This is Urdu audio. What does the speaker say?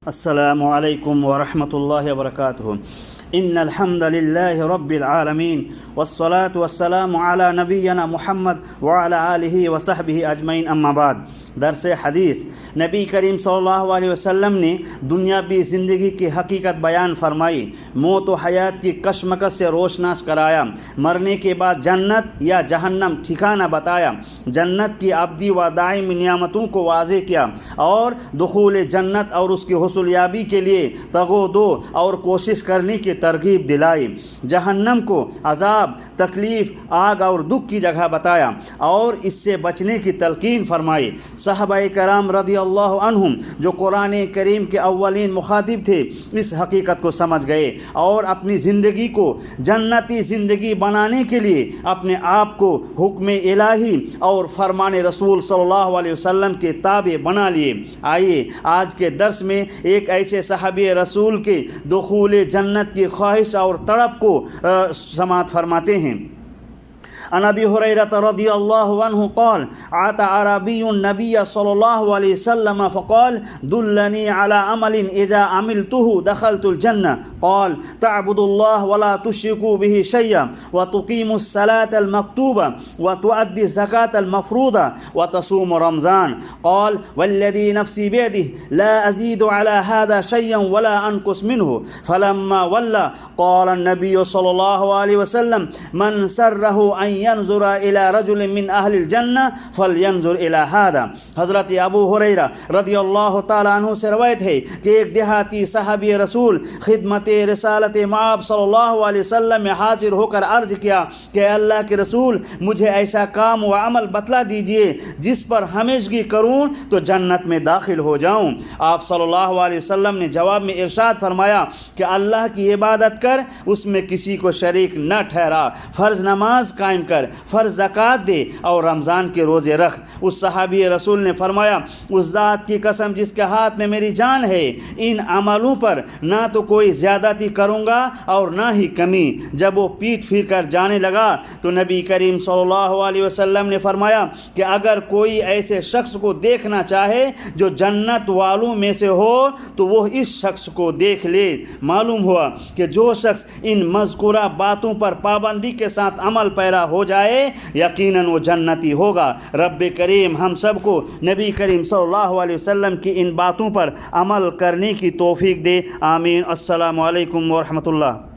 السلام علیکم ورحمۃ اللہ وبرکاتہ۔ ان الحمد للہ رب العالمین والصلاة والسلام علی نبینا محمد وعلی آلہ وصحبہ اجمعین، اما بعد۔ درس حدیث۔ نبی کریم صلی اللہ علیہ وسلم نے دنیاوی زندگی کی حقیقت بیان فرمائی، موت و حیات کی کشمکش سے روشناس کرایا، مرنے کے بعد جنت یا جہنم ٹھکانہ بتایا، جنت کی ابدی و دائمی نعمتوں کو واضح کیا اور دخول جنت اور اس کی حصول یابی کے لیے تگ و دو اور کوشش کرنے کی ترغیب دلائی، جہنم کو عذاب، تکلیف، آگ اور دکھ کی جگہ بتایا اور اس سے بچنے کی تلقین فرمائی۔ صحابہ کرام رضی اللہ عنہم جو قرآن کریم کے اولین مخاطب تھے، اس حقیقت کو سمجھ گئے اور اپنی زندگی کو جنتی زندگی بنانے کے لیے اپنے آپ کو حکم الہی اور فرمان رسول صلی اللہ علیہ وسلم کے تابع بنا لیے۔ آئیے آج کے درس میں ایک ایسے صحابی رسول کے دخول جنت کی خواہش اور تڑپ کو سماعت فرماتے ہیں۔ عن ابی ہریرہ رضی اللہ عنہ قال اتى اعرابی النبی صلی اللہ علیہ وسلم فقال دلنی علی عمل اذا عملته دخلت الجنہ قال تعبد اللہ ولا تشرکوا به شیئا وتقیم الصلاة المکتوبہ وتؤدی الزکاة المفروضہ وتصوم رمضان قال والذی نفسی بیدہ لا ازید على هذا شیئا ولا انقص منه فلما ولى قال النبی صلی اللہ علیہ وسلم من سرہ ان ينظر الى رجل من اہل الجنہ فلینظر الى هذا۔ حضرت ابو ہریرہ رضی اللہ تعالیٰ عنہ سے روایت ہے کہ ایک دیہاتی صحابی رسول خدمت رسالت مآب صلی اللہ علیہ وسلم میں حاضر ہو کر عرض کیا کہ اللہ کے رسول، مجھے ایسا کام و عمل بتلا دیجئے جس پر ہمیشگی کروں تو جنت میں داخل ہو جاؤں۔ آپ صلی اللہ علیہ وسلم نے جواب میں ارشاد فرمایا کہ اللہ کی عبادت کر، اس میں کسی کو شریک نہ ٹھہرا، فرض نماز قائم کر، فرض زکوٰۃ دے اور رمضان کے روزے رکھ۔ اس صحابی رسول نے فرمایا، اس ذات کی قسم جس کے ہاتھ میں میری جان ہے، ان عملوں پر نہ تو کوئی زیادتی کروں گا اور نہ ہی کمی۔ جب وہ پیٹ پھیر کر جانے لگا تو نبی کریم صلی اللہ علیہ وسلم نے فرمایا کہ اگر کوئی ایسے شخص کو دیکھنا چاہے جو جنت والوں میں سے ہو تو وہ اس شخص کو دیکھ لے۔ معلوم ہوا کہ جو شخص ان مذکورہ باتوں پر پابندی کے ساتھ عمل پیرا ہو جائے یقیناً وہ جنتی ہوگا۔ رب کریم ہم سب کو نبی کریم صلی اللہ علیہ وسلم کی ان باتوں پر عمل کرنے کی توفیق دے، آمین۔ السلام علیکم ورحمۃ اللہ۔